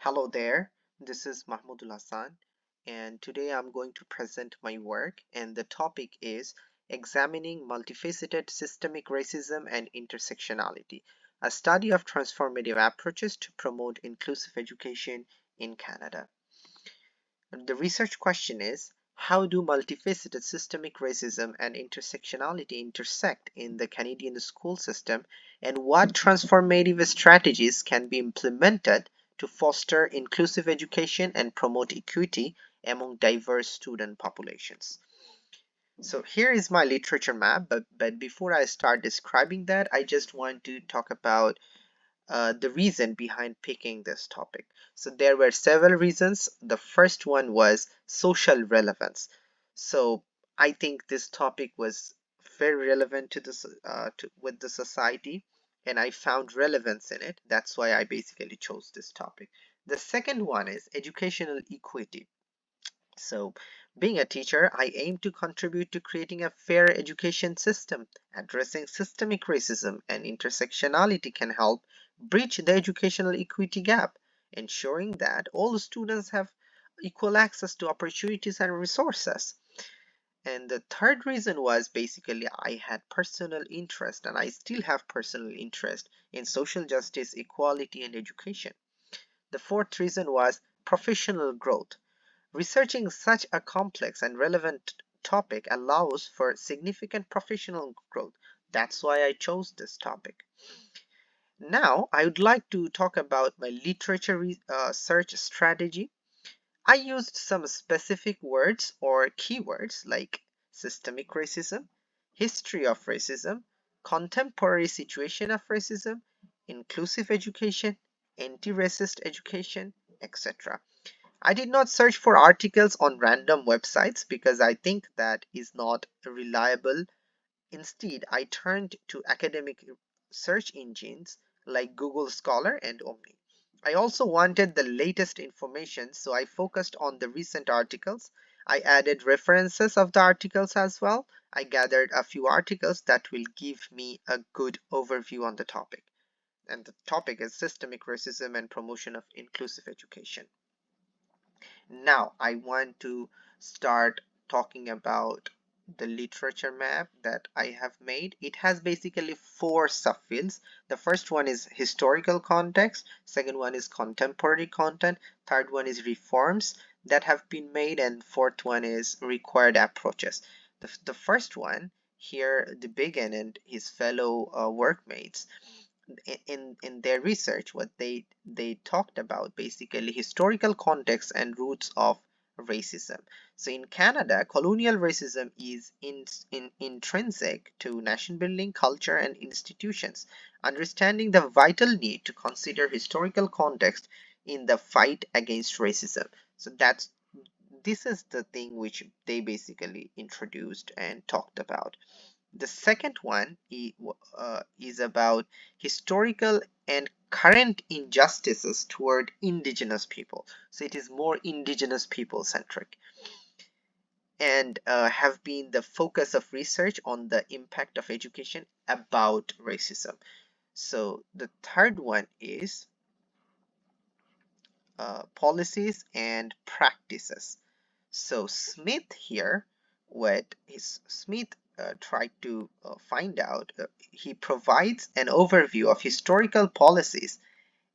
Hello there, this is Mahmoudul Hassan, and today I'm going to present my work, and the topic is Examining Multifaceted Systemic Racism and Intersectionality, a study of transformative approaches to promote inclusive education in Canada. The research question is, how do multifaceted systemic racism and intersectionality intersect in the Canadian school system, and what transformative strategies can be implemented to foster inclusive education and promote equity among diverse student populations? So here is my literature map, but before I start describing that, I just want to talk about the reason behind picking this topic. So there were several reasons. The first one was social relevance. So I think this topic was very relevant to this with the society, and I found relevance in it. That's why I basically chose this topic. The second one is educational equity. So, being a teacher, I aim to contribute to creating a fair education system. Addressing systemic racism and intersectionality can help bridge the educational equity gap, ensuring that all students have equal access to opportunities and resources. And the third reason was basically I had personal interest, and I still have personal interest in social justice, equality, and education. The fourth reason was professional growth. Researching such a complex and relevant topic allows for significant professional growth. That's why I chose this topic. Now, I would like to talk about my literature search strategy. I used some specific words or keywords like systemic racism, history of racism, contemporary situation of racism, inclusive education, anti-racist education, etc. I did not search for articles on random websites because I think that is not reliable. Instead, I turned to academic search engines like Google Scholar and Omni. I also wanted the latest information, so I focused on the recent articles. I added references of the articles as well. I gathered a few articles that will give me a good overview on the topic. And the topic is systemic racism and promotion of inclusive education. Now I want to start talking about the literature map that I have made. It has basically four subfields. The first one is historical context, second one is contemporary content, third one is reforms that have been made, and fourth one is required approaches. The first one here, Debegin and his fellow workmates, in their research, what they talked about basically historical context and roots of racism. So in Canada, colonial racism is intrinsic to nation building, culture, and institutions. Understanding the vital need to consider historical context in the fight against racism. So this is the thing which they basically introduced and talked about. The second one is about historical and current injustices toward indigenous people. So it is more indigenous people centric, and have been the focus of research on the impact of education about racism. So the third one is policies and practices. So Smith here, what is Smith tried to find out, he provides an overview of historical policies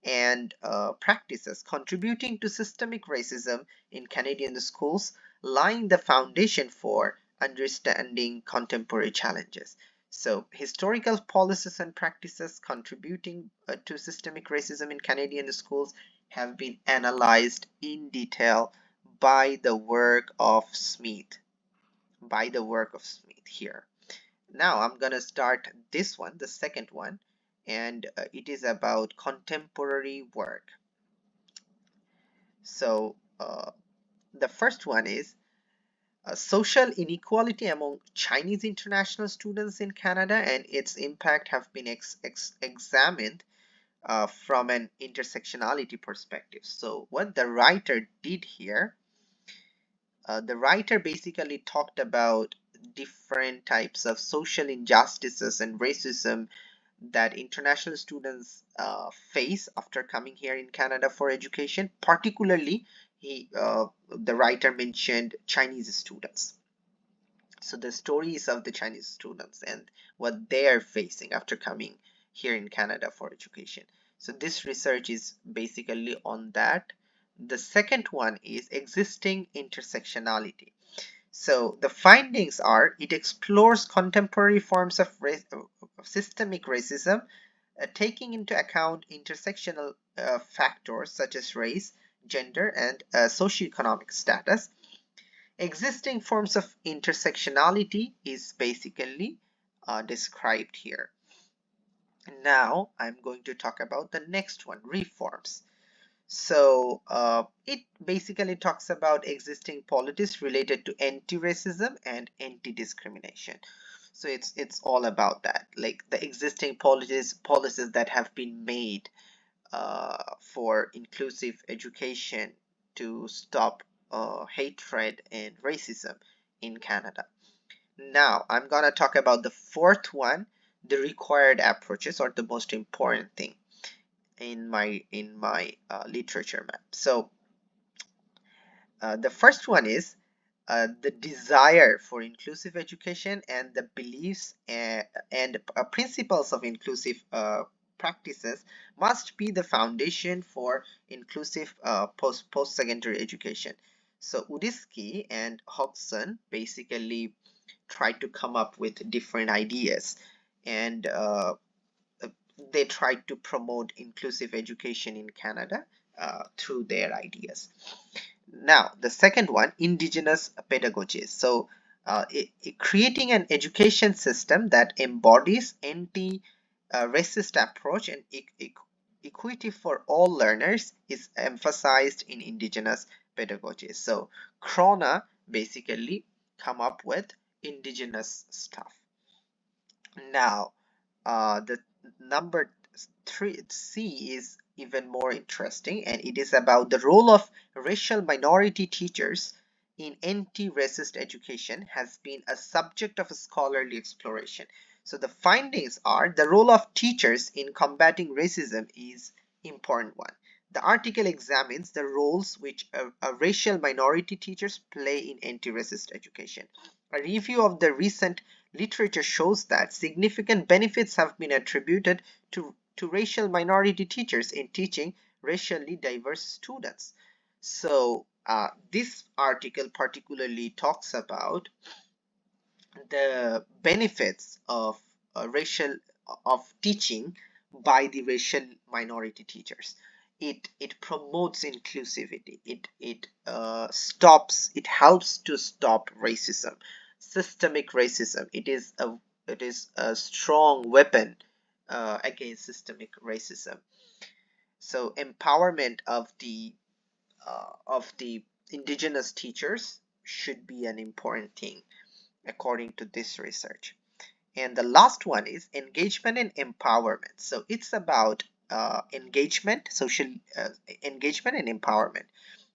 and practices contributing to systemic racism in Canadian schools, laying the foundation for understanding contemporary challenges. So, historical policies and practices contributing to systemic racism in Canadian schools have been analyzed in detail by the work of Smith. By the work of Smith here. Now I'm gonna start this one, the second one, and it is about contemporary work. So the first one is social inequality among Chinese international students in Canada and its impact have been examined from an intersectionality perspective. So what the writer did here, the writer basically talked about different types of social injustices and racism that international students face after coming here in Canada for education. Particularly, the writer mentioned Chinese students. So the stories of the Chinese students and what they are facing after coming here in Canada for education. So this research is basically on that. The second one is existing intersectionality. So the findings are it explores contemporary forms of systemic racism, taking into account intersectional factors such as race, gender, and socioeconomic status. Existing forms of intersectionality is basically described here. Now I'm going to talk about the next one, reforms. So it basically talks about existing policies related to anti-racism and anti-discrimination. So it's all about that, like the existing policies that have been made for inclusive education to stop hatred and racism in Canada. Now I'm gonna talk about the fourth one, the required approaches, or the most important thing in my literature map. So the first one is the desire for inclusive education and the beliefs and principles of inclusive practices must be the foundation for inclusive post-secondary education. So Udiski and Hodgson basically tried to come up with different ideas, and they tried to promote inclusive education in Canada through their ideas. Now, the second one, indigenous pedagogies. So, creating an education system that embodies anti-racist approach and equity for all learners is emphasized in indigenous pedagogies. So, Krona basically come up with indigenous stuff. Now, the number three C is even more interesting, and it is about the role of racial minority teachers in anti-racist education has been a subject of scholarly exploration. So the findings are the role of teachers in combating racism is important one. The article examines the roles which a racial minority teachers play in anti-racist education. A review of the recent literature shows that significant benefits have been attributed to racial minority teachers in teaching racially diverse students. So this article particularly talks about the benefits of racial of teaching by the racial minority teachers. It promotes inclusivity. It helps to stop racism, systemic racism. It is a strong weapon against systemic racism. So empowerment of the indigenous teachers should be an important thing according to this research. And the last one is engagement and empowerment. So it's about engagement, social engagement and empowerment,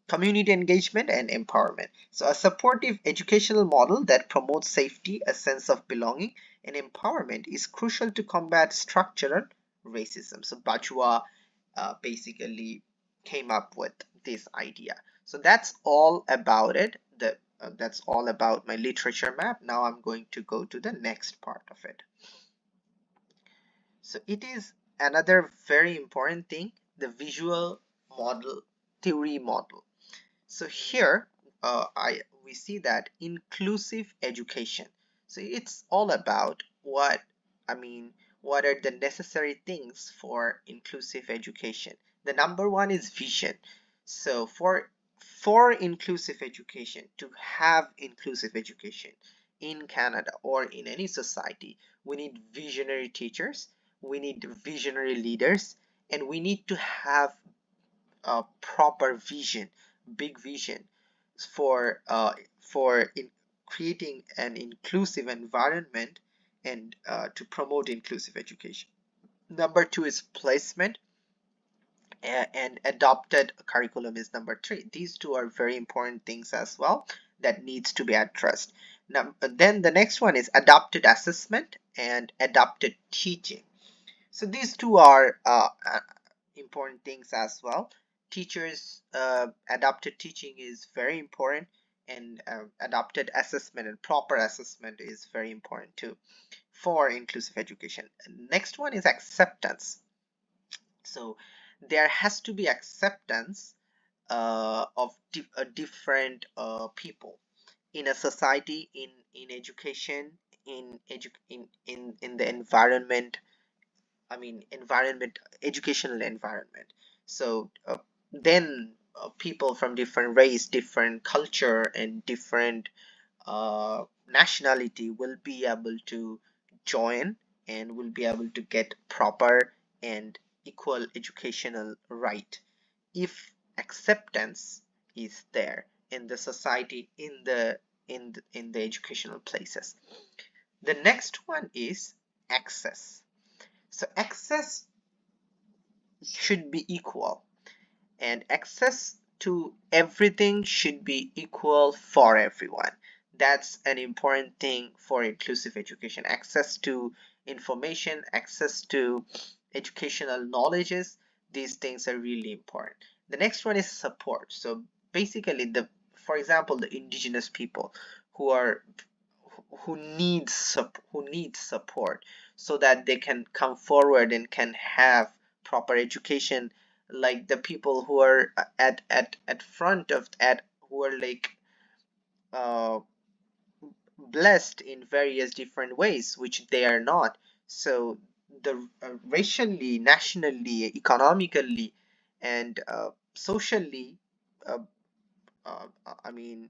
community engagement and empowerment. So a supportive educational model that promotes safety, a sense of belonging, and empowerment is crucial to combat structural racism. So Bajwa basically came up with this idea. So that's all about it. That's all about my literature map. Now I'm going to go to the next part of it. So it is another very important thing, the visual model, theory model. So here we see that inclusive education. So it's all about what are the necessary things for inclusive education. The number one is vision. So for inclusive education, to have inclusive education in Canada or in any society, we need visionary teachers, we need visionary leaders, and we need to have a proper vision, big vision for creating an inclusive environment and to promote inclusive education. Number two is placement, and adopted curriculum is number three. These two are very important things as well that needs to be addressed. Now, then the next one is adapted assessment and adapted teaching. So these two are important things as well. Teachers, adapted teaching is very important, and adapted assessment and proper assessment is very important too for inclusive education. Next one is acceptance. So there has to be acceptance of different people in a society, in education, in the environment. I mean, educational environment. So then people from different race, different culture, and different nationality will be able to join and will be able to get proper and equal educational right if acceptance is there in the society, in the educational places. The next one is access. So access should be equal, and access to everything should be equal for everyone. That's an important thing for inclusive education. Access to information, access to educational knowledges, these things are really important. The next one is support. So basically, for example, the indigenous people who are who need support so that they can come forward and can have proper education, like the people who are at front of at who are like uh, blessed in various different ways which they are not. So the racially, nationally, economically, and socially, uh, I mean,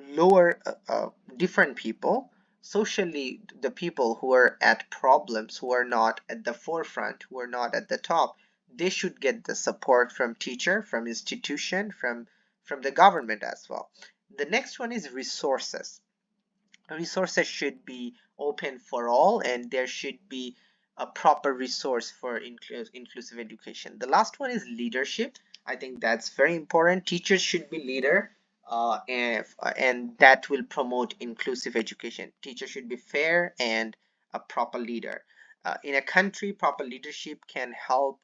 lower different people, socially, the people who are at problems, who are not at the forefront, who are not at the top, they should get the support from teacher, from institution, from the government as well. The next one is resources. Resources should be open for all, and there should be a proper resource for inclusive education. The last one is leadership. I think that's very important. Teachers should be leader, and that will promote inclusive education. Teachers should be fair and a proper leader. In a country, proper leadership can help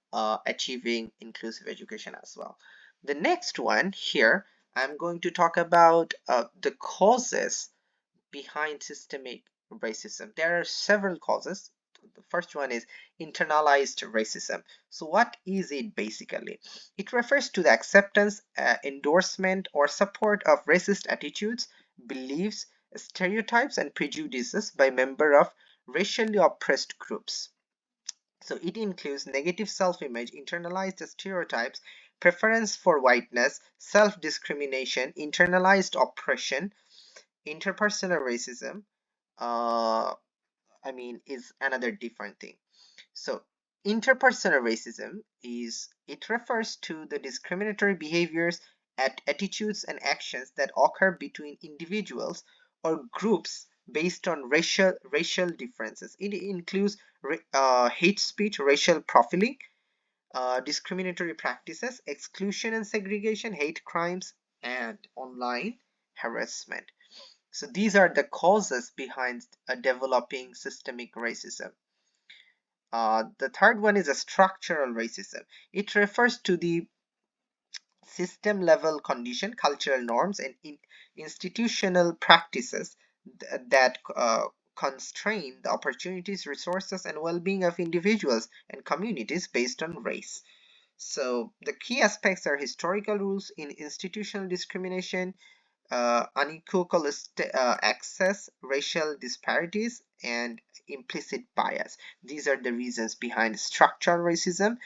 achieving inclusive education as well. The next one here, I'm going to talk about the causes behind systemic racism. There are several causes. The first one is internalized racism. So what is it basically? It refers to the acceptance, endorsement, or support of racist attitudes, beliefs, stereotypes, and prejudices by members of racially oppressed groups. So it includes negative self-image, internalized stereotypes, preference for whiteness, self-discrimination, internalized oppression, interpersonal racism, uh, is another different thing. So interpersonal racism it refers to the discriminatory behaviors, attitudes, and actions that occur between individuals or groups based on racial differences. It includes hate speech, racial profiling, discriminatory practices, exclusion and segregation, hate crimes, and online harassment. So these are the causes behind developing systemic racism. The third one is a structural racism. It refers to the system level condition, cultural norms, and institutional practices that constrain the opportunities, resources, and well-being of individuals and communities based on race. So the key aspects are historical rules in institutional discrimination, unequivocal access, racial disparities, and implicit bias. These are the reasons behind structural racism.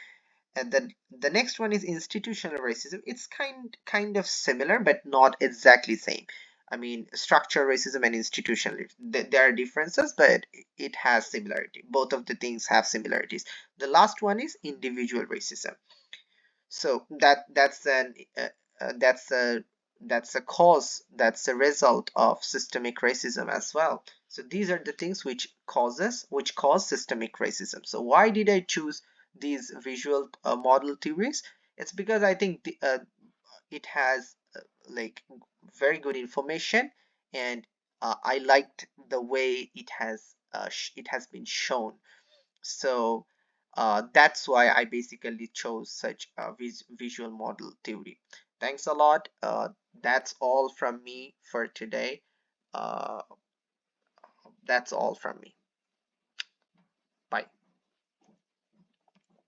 And then the next one is institutional racism. It's kind of similar, but not exactly same. I mean, structural racism and institutional, there are differences, but it has similarity. Both of the things have similarities. The last one is individual racism. So that's a that's a cause, that's a result of systemic racism as well. So these are the things which cause systemic racism. So why did I choose these visual model theories? It's because I think it has like very good information, and I liked the way it has been shown. So that's why I basically chose such a visual model theory. Thanks a lot. That's all from me for today. Uh, that's all from me.